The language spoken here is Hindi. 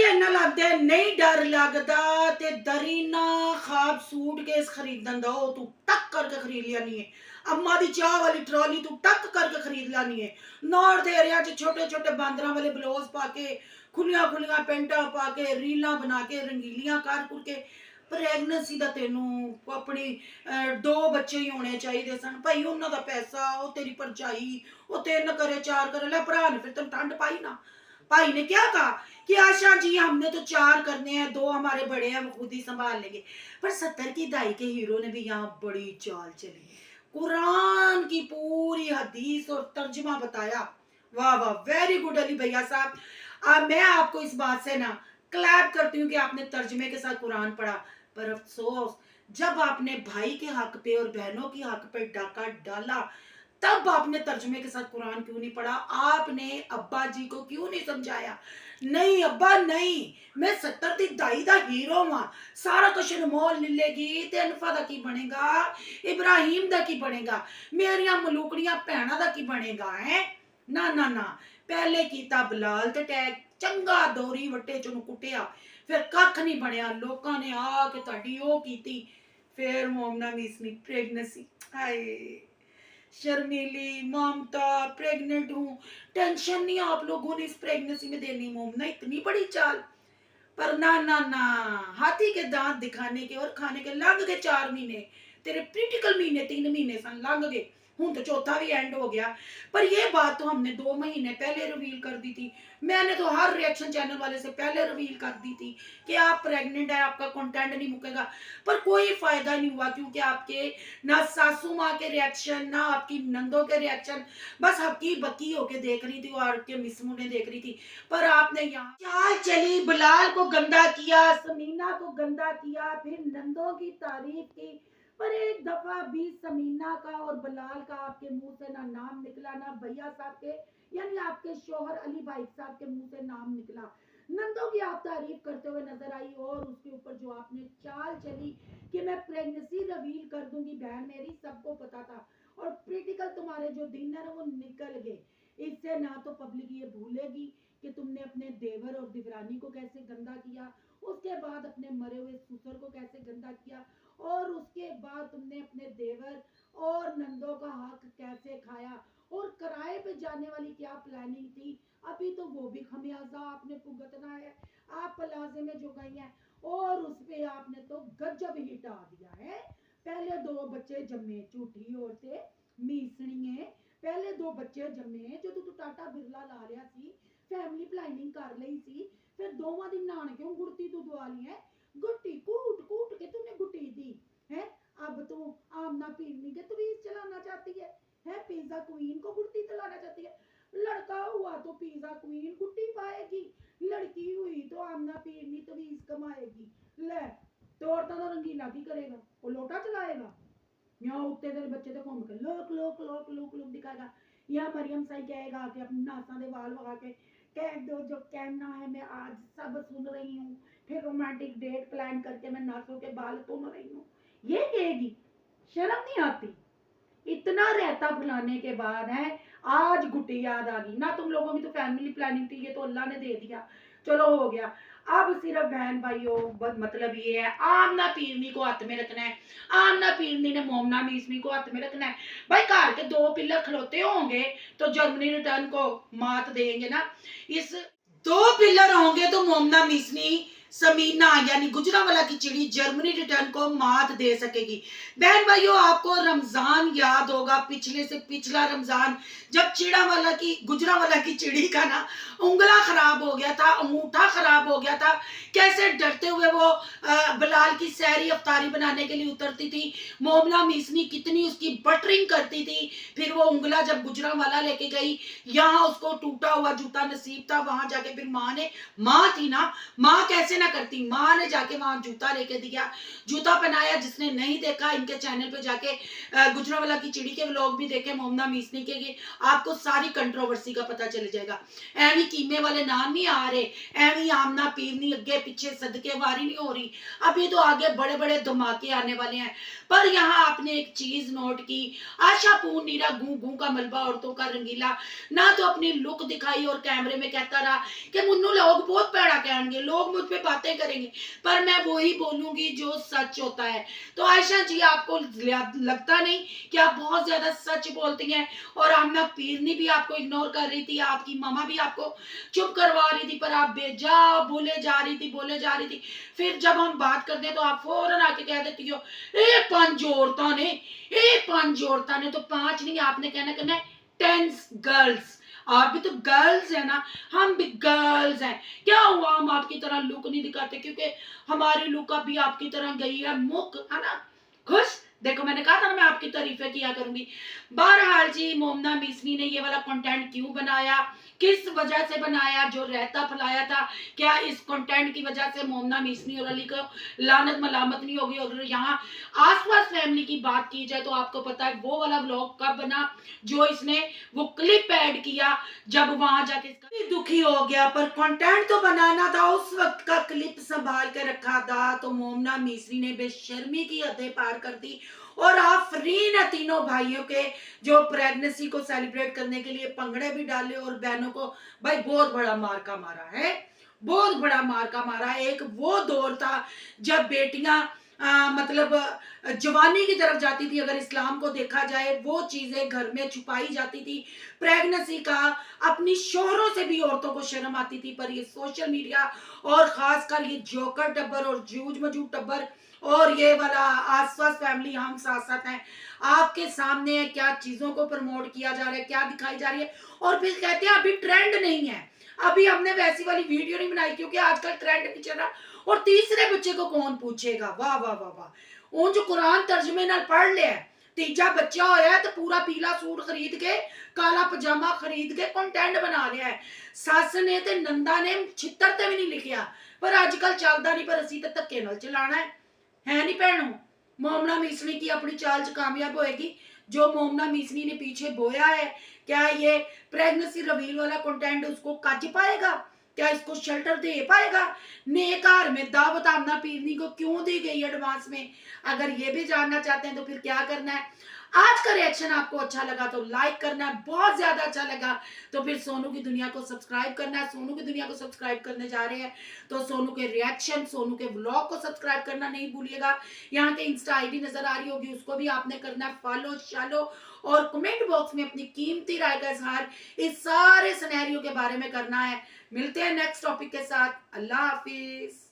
ਇਹਨਾਂ ਲੱਗਦਾ ਨਹੀਂ ਡਰ ਲੱਗਦਾ ਤੇ ਦਰੀਨਾ ਖਾਬ सूटकेस खरीदन दो तू टक करके खरीद लियानी है। अम्मा दी चाह वाली ट्रॉली तू टक करके खरीद लानी है। नॉर्थ एरिया च छोटे छोटे बांदरा वाले ब्लाउज पाके खुलिया खुलिया पेंटा पाके रीलां बना के रंगीलियां कर के प्रेगनेंसी दा तेनू अपनी दो बच्चे ही होने चाहिए सन भाई। उन्हां दा पैसा ओ तेरी भरजाई ओ 3 करे 4 करे लै भरा ने फिर तेन ठंड पाई ना। भाई ने क्या कहा कि आशा जी हमने तो 4 करने हैं, 2 हमारे बड़े हैं वो खुद ही संभाल लेंगे। पर 70 की दहाई के हीरो ने भी यहाँ बड़ी चाल चली, कुरान की पूरी हदीस और तर्जुमा बताया। वाह वाह, वेरी गुड अली भैया साहब। अब मैं आपको इस बात से ना क्लैप करती हूँ कि आपने तर्जुमे के साथ कुरान पढ़ा। पर अफसोस जब आपने भाई के हक पे और बहनों के हक पे डाका डाला तब आपने तर्जुमे के साथ कुरान क्यों नहीं पढ़ा? आपने अब्बा जी को क्यों नहीं समझाया? नहीं अब्बा नहीं, मैं 70 दी दाई दा हीरो हां, सारा कुछ अनमोल मिलेगी ते अनफा दा की बनेगा, इब्राहिम दा की बनेगा, मेरियां मलूकड़ियां भैणां दा की बनेगा है? ना ना ना, पहले कीता बिलाल ते टैग चंगा दोरी वट्टे चों कुटिया, फिर कख नहीं बनया। लोकां ने आके तुहाडी ओ कीती, फिर मोमना मीसनी प्रेगनेंसी। हाय शर्मीली ममता प्रेग्नेंट हूँ, टेंशन नहीं आप लोगों ने इस प्रेगनेंसी में देनी। मोमना इतनी बड़ी चाल। पर ना ना ना, हाथी के दांत दिखाने के और खाने के लग गए 4 महीने। तेरे क्रिटिकल महीने 3 महीने सन लग गए, हूं तो चौथा भी एंड हो गया। पर ये बात तो हमने 2 महीने पहले रिवील कर दी थी। मैंने तो हर रिएक्शन चैनल वाले से पहले रिवील कर दी थी कि आप प्रेग्नेंट है, आपका कंटेंट नहीं मुकेगा। पर कोई फायदा नहीं हुआ क्योंकि आपके ना सासू माँ के रिएक्शन ना आपकी नंदों के रिएक्शन, बस हकी बकी होके देख रही थी और आपके मिसमू ने देख रही थी। पर आपने यहाँ चाल चली, बिलाल को गंदा किया, समीना को गंदा किया, फिर नंदों की तारीफ की। पर एक दफा भी समीना का और बिलाल का आपके मुंह से ना नाम निकला, ना भैया साहब के यानी आपके शोहर अली भाई साहब के मुंह से नाम निकला। नंदों की आप तारीफ करते हुए नजर आई और उसके ऊपर जो आपने चाल चली कि मैं प्रेगनेंसी रिवील कर दूंगी बहन मेरी, सबको पता था। और क्रिटिकल तुम्हारे जो दिन है ना वो निकल गए। इससे ना तो पब्लिक ये भूलेगी कि तुमने अपने देवर और दिवरानी को कैसे गंदा किया, उसके बाद अपने मरे हुए ससुर को कैसे गंदा किया, और उसके बाद तुमने अपने देवर और नंदों का हक कैसे खाया, और किराए पे जाने वाली क्या प्लानिंग थी। अभी तो वो भी खमियाजा आपने भुगतना है। आप प्लाजे में जो गई हैं और उस पे आपने तो गजब ही टा दिया है। पहले 2 बच्चे जम्मे, झूठी औरतें मीसणीए, पहले 2 बच्चे जम्मे जो तू टाटा बिरला ला लिया सी, फैमिली प्लानिंग कर ली सी, फिर दोवां दी नानके गुड़ती तू दवा ली है। गुट्टी कूट कूट के तूने गुट्टी दी है। अब तू आमना पीरनी के तवीज चलाना चाहती है पिज्जा क्वीन को गुट्टी चलाना चाहती है। लड़का हुआ तो पिज्जा क्वीन गुट्टी पाएगी, लड़की हुई तो आमना पीरनी तवीज कमाएगी। ले तो औरतां दा रंगीला की करेगा, वो लोटा चलाएगा। यहाँ उत्ते तेरे बच्चे तो घूम के लोक लोक लोक लोक लोक दिखाएगा। यहाँ मरियम साई कहेगा कि अपनी नासा दे वाल वगा के कह दो जो कहना है, मैं आज सब सुन रही हूँ, फिर रोमांटिक डेट प्लान करके मैं नासों के बाल तुम रही हूँ, ये कहेगी। शर्म नहीं आती? इतना रहता फुलाने के बाद है आज गुट्टी याद आ गई ना। तुम लोगों की तो फैमिली प्लानिंग थी, ये तो अल्लाह ने दे दिया, चलो हो गया। अब सिर्फ बहन भाइयों मतलब ये है, आमना पीरनी को हाथ में रखना है। आमना पीरनी ने मोमना मीसनी को हाथ में रखना है। भाई घर के 2 पिलर खलोते होंगे तो जर्मनी रिटर्न को मात देंगे ना। इस 2 पिलर होंगे तो मोमना मीसनी समीना यानी गुजरावाला की चिड़ी जर्मनी रिटर्न को मात दे सकेगी। बहन भाइयों आपको रमजान याद होगा, पिछले से पिछला रमजान, जब चिड़ावाला की गुजरावाला की चिड़ी का ना उंगला खराब हो गया था, अंगूठा खराब हो गया था, कैसे डरते हुए वो बिलाल की सहरी अफ्तारी बनाने के लिए उतरती थी। मोमना मीसनी कितनी उसकी बटरिंग करती थी। फिर वो उंगला जब गुजरावाला लेके गई, यहाँ उसको टूटा हुआ जूता नसीब था, वहां जाके फिर माँ थी ना, माँ कैसे ना करती, माँ ने जाके वहां जूता लेके दिया, जूता पहनाया। जिसने नहीं देखा इनके चैनल पे जाके गुजरावाला की चिड़ी के व्लॉग भी देखे, मोमना मीसनी के, आपको सारी कंट्रोवर्सी का पता चल जाएगा। एवी कीमे वाले नाम नहीं आ रहे, एवी आमना पीरनी अगे पीछे सदके वारी नहीं हो रही। अभी तो आगे बड़े बड़े धमाके आने वाले हैं। पर यहाँ आपने एक चीज नोट की, आशा पूर्ण नीरा गूं गूं का मलबा औरतों का रंगीला, ना तो अपनी लुक दिखाई और कैमरे में कहता रहा कि मुन्नू लोग बहुत पैड़ा कहेंगे, लोग मुझ पे बातें करेंगे, पर मैं वो ही बोलूंगी जो सच होता है। तो आयशा जी आपको लगता नहीं कि आप बहुत ज्यादा सच बोलती हैं, और आमना पीरनी भी आपको इग्नोर कर रही थी, आपकी मामा भी आपको चुप करवा रही थी, पर आप बेजा बोले जा रही थी। फिर जब हम बात करते हैं तो आप फौरन आके कह देती हो ए पांच औरतां ने, तो पांच नहीं, आपने कहना 10 गर्ल्स। आप भी तो गर्ल्स है ना, हम भी गर्ल्स हैं। क्या हुआ हम आपकी तरह लुक नहीं दिखाते, क्योंकि हमारी लुक अभी आपकी तरह गई है मुक, है ना। खुश, देखो मैंने कहा था ना मैं आपकी तारीफें किया करूंगी। बहरहाल जी, मोमना मीसनी ने ये वाला कंटेंट क्यों बनाया, किस वजह से बनाया, जो रहता फैलाया था, क्या इस कंटेंट की वजह से मोमना मीसनी और अली को लानत मलामत नहीं होगी। अगर यहाँ आसपास फैमिली की बात की जाए तो आपको पता है वो वाला व्लॉग कब बना, जो इसने वो क्लिप ऐड किया जब वहां जाके दुखी हो गया। पर कंटेंट तो बनाना था, उस वक्त का क्लिप संभाल के रखा था, तो मोमना मीसरी ने बेशर्मी की हदें पार कर दी और आफरीन है तीनों भाइयों के, जो प्रेगनेंसी को सेलिब्रेट करने के लिए पंगड़े भी डाले और बहनों को भाई बहुत बड़ा मार्का मारा है, बहुत बड़ा मार्का मारा। एक वो दौर था जब बेटियां मतलब जवानी की तरफ जाती थी, अगर इस्लाम को देखा जाए, वो चीजें घर में छुपाई जाती थी। प्रेगनेंसी का अपनी शोहरों से भी औरतों को शर्म आती थी, पर ये सोशल मीडिया और खासकर ये जोकर टब्बर और जूझ मजूद टब्बर और ये वाला आसपास फैमिली हम साथ साथ हैं, आपके सामने है क्या चीजों को प्रमोट किया जा रहा है, क्या दिखाई जा रही है। और फिर कहते हैं अभी ट्रेंड नहीं है, अभी हमने वैसी वाली वीडियो नहीं बनाई क्योंकि आजकल ट्रेंड नहीं चल रहा। और तीसरे बच्चे को कौन पूछेगा, वाह वाह वाह वाह। उन जो कुरान तर्जमे नाल पढ़ लिया, तीजा बच्चा होया तो पूरा पीला सूट खरीद के, काला पजामा खरीद के कंटेंट बना लिया है। सस ने ते नंदा ने छितर ते भी नहीं लिखिया, पर अजकल चलता नहीं, पर असी तो धक्के नाल चलाना है नहीं भैनों। मोमना मीसनी की अपनी चाल च कामयाब होएगी, जो मोमना मीसनी ने पीछे बोया है, क्या ये प्रेगनेंसी रिवील वाला कंटेंट उसको कज पाएगा, क्या इसको शेल्टर दे पाएगा। नेकार में दावत आमना पीरनी को क्यों दी गई एडवांस में, अगर ये भी जानना चाहते हैं तो फिर क्या करना है। आज का रिएक्शन आपको अच्छा लगा तो लाइक करना है, बहुत ज्यादा अच्छा लगा तो फिर सोनू की दुनिया को सब्सक्राइब करना है। सोनू की दुनिया को सब्सक्राइब करने जा रहे हैं तो सोनू के रिएक्शन, सोनू के व्लॉग को सब्सक्राइब करना नहीं भूलिएगा। यहाँ के इंस्टा आईडी नजर आ रही होगी, उसको भी आपने करना है फॉलो शालो, और कमेंट बॉक्स में अपनी कीमती राय का इजहार इस सारे सिनेरियो के बारे में करना है। मिलते हैं नेक्स्ट टॉपिक के साथ। अल्लाह हाफिज।